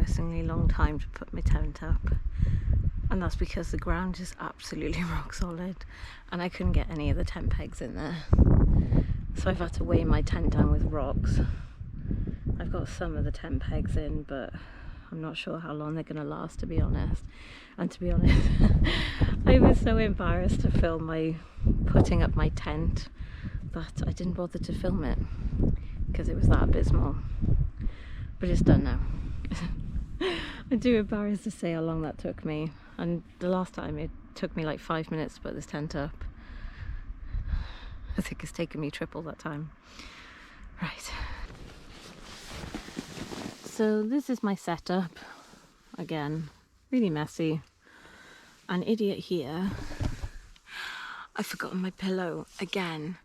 embarrassingly long time to put my tent up, and that's because the ground is absolutely rock solid and I couldn't get any of the tent pegs in there, so I've had to weigh my tent down with rocks. I've got some of the tent pegs in, but I'm not sure how long they're going to last, to be honest. And to be honest, I was so embarrassed to film my putting up my tent that I didn't bother to film it because it was that abysmal. But it's done now. I'm too embarrassed to say how long that took me, and the last time it took me like 5 minutes to put this tent up. I think it's taken me triple that time. Right. So this is my setup. Again, really messy. An idiot here. I've forgotten my pillow again.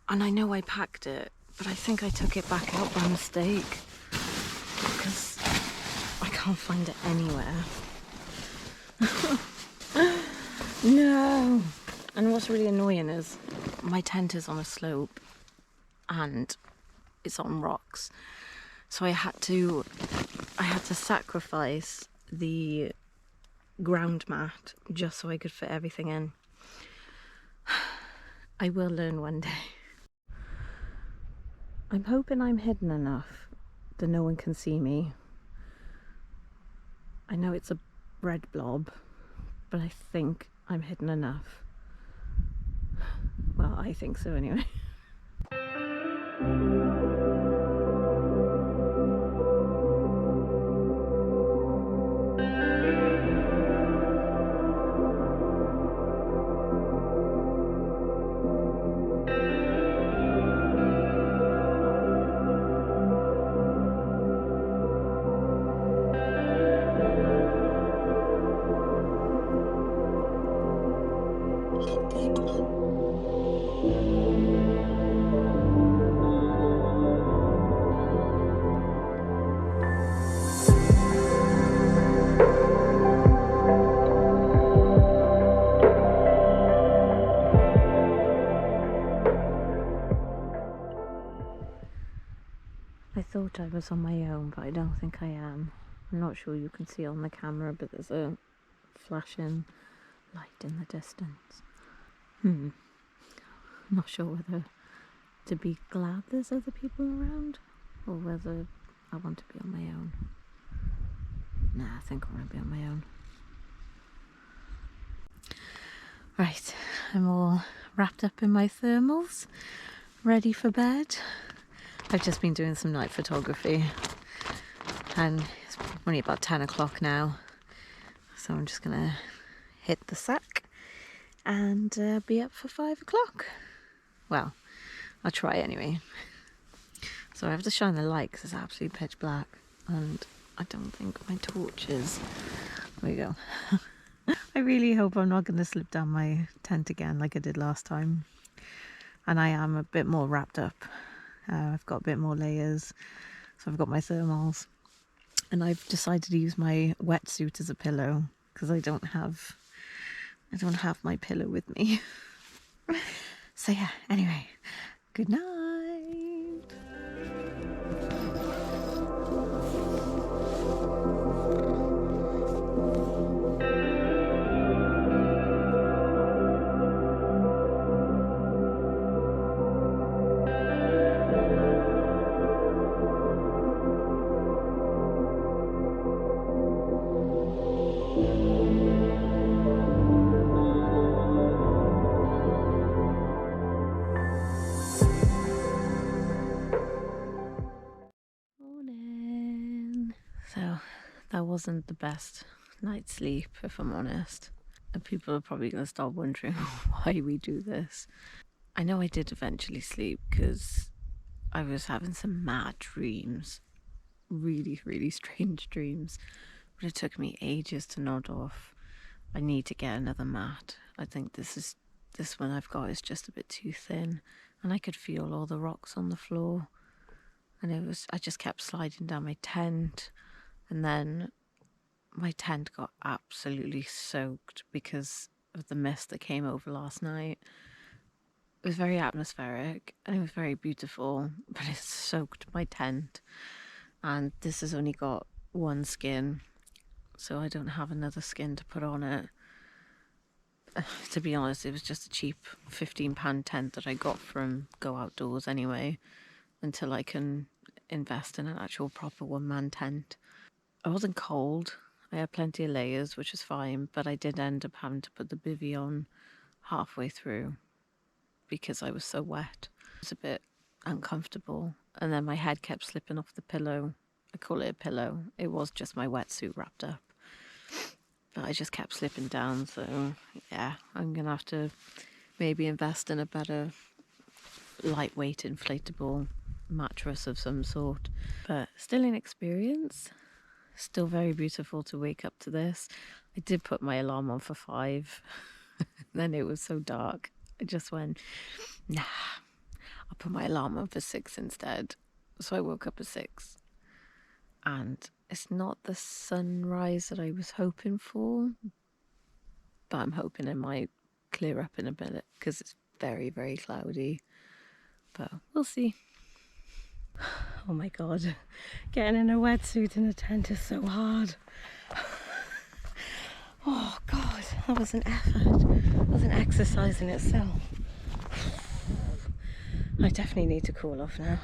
And I know I packed it, but I think I took it back out by mistake because I can't find it anywhere. No! And what's really annoying is my tent is on a slope and it's on rocks. So I had to sacrifice the ground mat just so I could fit everything in. I will learn one day. I'm hoping I'm hidden enough that no one can see me. I know it's a red blob, but I think I'm hidden enough. Well, I think so anyway. I thought I was on my own, but I don't think I am. I'm not sure you can see on the camera, but there's a flashing light in the distance. I'm not sure whether to be glad there's other people around or whether I want to be on my own. Nah, I think I want to be on my own. Right, I'm all wrapped up in my thermals, ready for bed. I've just been doing some night photography and it's only about 10 o'clock now, so I'm just gonna hit the sack and be up for 5 o'clock. Well, I'll try anyway. So I have to shine the light because it's absolutely pitch black and I don't think my torch is. There we go. I really hope I'm not going to slip down my tent again like I did last time. And I am a bit more wrapped up. I've got a bit more layers, so I've got my thermals, and I've decided to use my wetsuit as a pillow because I don't have my pillow with me. So yeah, anyway, good night. So that wasn't the best night's sleep, if I'm honest. And people are probably going to start wondering why we do this. I know I did eventually sleep because I was having some mad dreams. Really, really strange dreams. But it took me ages to nod off. I need to get another mat. I think this one I've got is just a bit too thin. And I could feel all the rocks on the floor. And I just kept sliding down my tent. And then my tent got absolutely soaked because of the mist that came over last night. It was very atmospheric and it was very beautiful, but it soaked my tent. And this has only got one skin, so I don't have another skin to put on it. To be honest, it was just a cheap £15 tent that I got from Go Outdoors anyway, until I can invest in an actual proper one-man tent. I wasn't cold. I had plenty of layers, which was fine, but I did end up having to put the bivvy on halfway through because I was so wet. It was a bit uncomfortable, and then my head kept slipping off the pillow. I call it a pillow. It was just my wetsuit wrapped up, but I just kept slipping down. So yeah, I'm gonna have to maybe invest in a better lightweight inflatable mattress of some sort. But still an experience. Still very beautiful to wake up to this. I did put my alarm on for 5. Then it was so dark. I just went, nah, I'll put my alarm on for 6 instead. So I woke up at 6. And it's not the sunrise that I was hoping for, but I'm hoping it might clear up in a minute because it's very, very cloudy. But we'll see. Oh my god, getting in a wetsuit in a tent is so hard. Oh god, that was an effort. That was an exercise in itself. I definitely need to cool off now.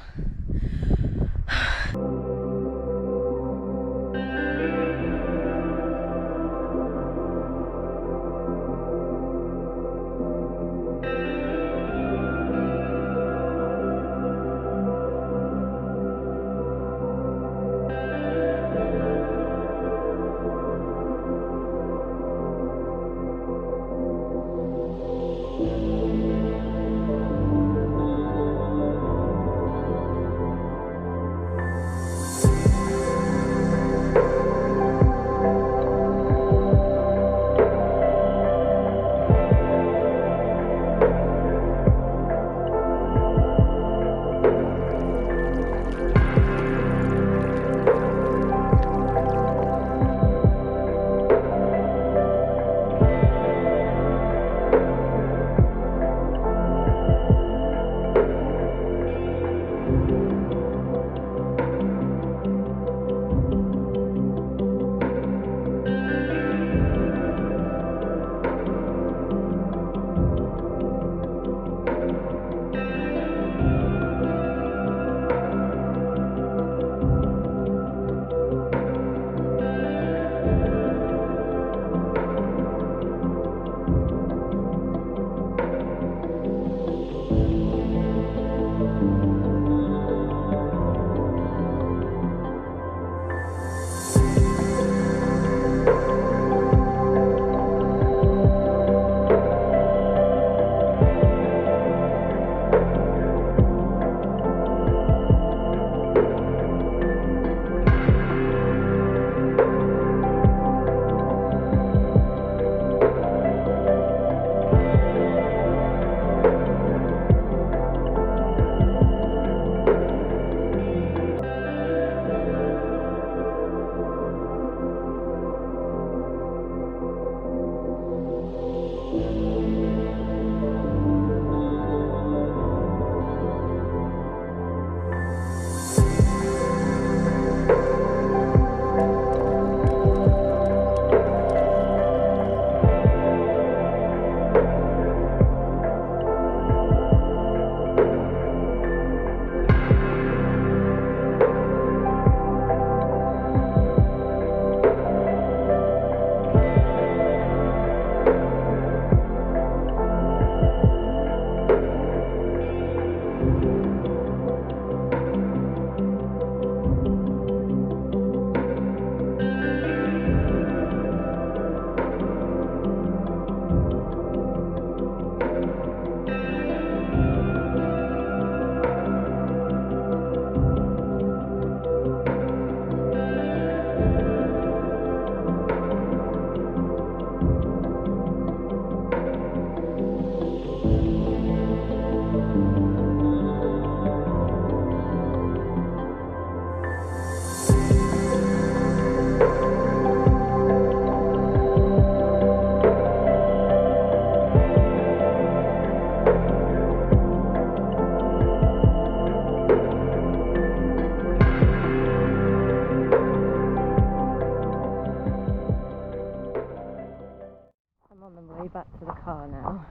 way back to the car now,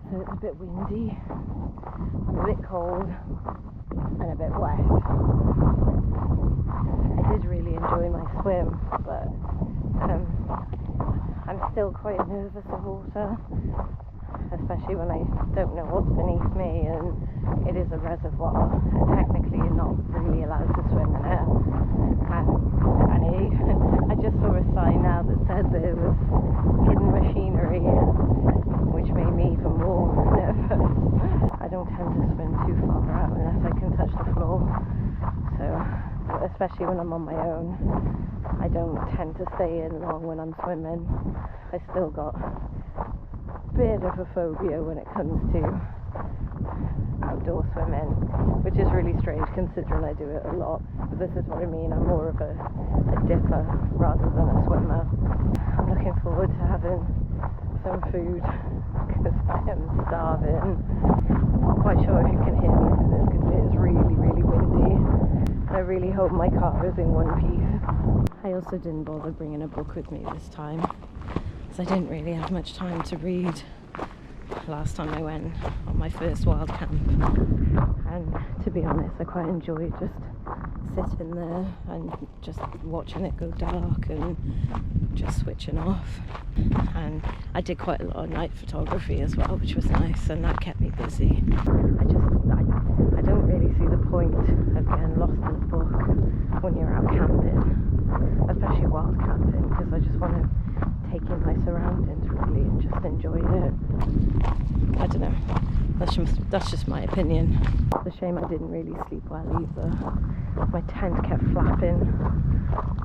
so it's a bit windy, I'm a bit cold and a bit wet. I did really enjoy my swim, but I'm still quite nervous of water, especially when I don't know what's beneath me, and it is a reservoir and technically you're not really allowed to swim in it. And I just saw a sign now that said there was hidden machinery, which made me even more nervous. I don't tend to swim too far out unless I can touch the floor, so especially when I'm on my own, I don't tend to stay in long when I'm swimming. I still got a bit of a phobia when it comes to outdoor swimming, which is really strange considering I do it a lot, but this is what I mean, I'm more of a dipper rather than a swimmer. I'm looking forward to having some food because I am starving. I'm not quite sure if you can hear me through this because it is really, really windy. I really hope my car is in one piece. I also didn't bother bringing a book with me this time, because I didn't really have much time to read last time I went on my first wild camp, and to be honest I quite enjoyed just sitting there and just watching it go dark and just switching off. And I did quite a lot of night photography as well, which was nice, and that kept me busy. I don't really see the point of getting lost in the book when you're out camping, especially wild camping, because I just want to take in my surroundings really and just enjoy it. I don't know, that's just my opinion. It's a shame I didn't really sleep well either. My tent kept flapping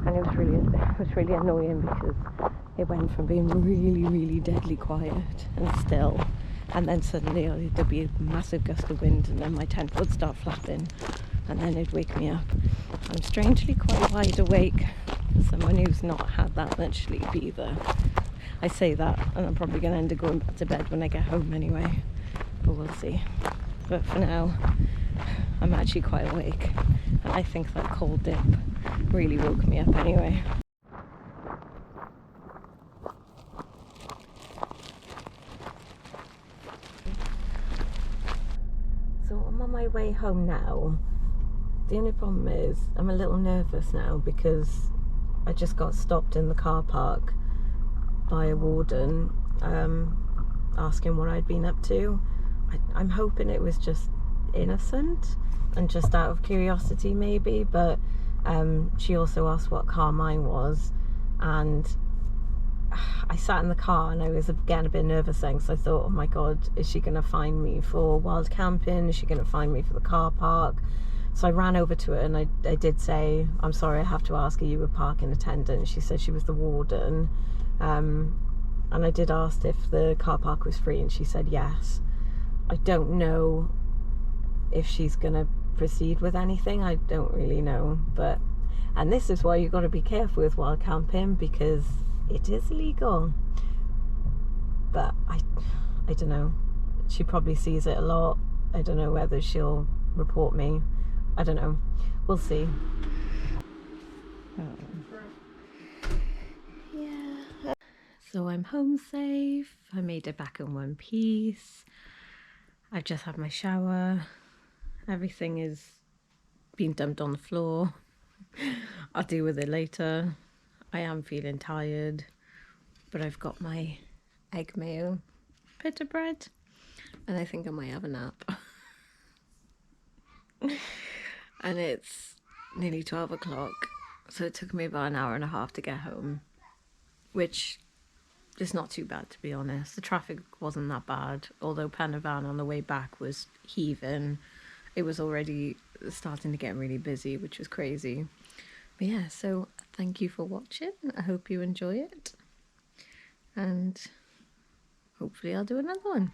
and it was really annoying because it went from being really, really deadly quiet and still, and then suddenly there'd be a massive gust of wind and then my tent would start flapping and then it'd wake me up. I'm strangely quite wide awake for someone who's not had that much sleep either. I say that and I'm probably going to end up going back to bed when I get home anyway, but we'll see. But for now I'm actually quite awake, and I think that cold dip really woke me up anyway. So I'm on my way home now. The only problem is I'm a little nervous now because I just got stopped in the car park by a warden asking what I'd been up to. I'm hoping it was just innocent and just out of curiosity maybe, but she also asked what car mine was, and I sat in the car and I was getting a bit nervous then, because I thought, oh my god, is she going to find me for wild camping? Is she going to find me for the car park? So I ran over to her and I did say, I'm sorry, I have to ask, are you a parking attendant? She said she was the warden, and I did ask if the car park was free and she said yes. I don't know if she's gonna proceed with anything, I don't really know, and this is why you've got to be careful with wild camping, because it is illegal. But I don't know, she probably sees it a lot. I don't know whether she'll report me, I don't know, we'll see. Yeah, so I'm home safe, I made it back in one piece. I've just had my shower, everything is being dumped on the floor. I'll deal with it later. I am feeling tired, but I've got my egg mayo pita bread and I think I might have a nap. And it's nearly 12 o'clock, so it took me about an hour and a half to get home, which is not too bad, to be honest. The traffic wasn't that bad, although Penavon on the way back was heaving. It was already starting to get really busy, which was crazy. But yeah, so thank you for watching. I hope you enjoy it, and hopefully I'll do another one.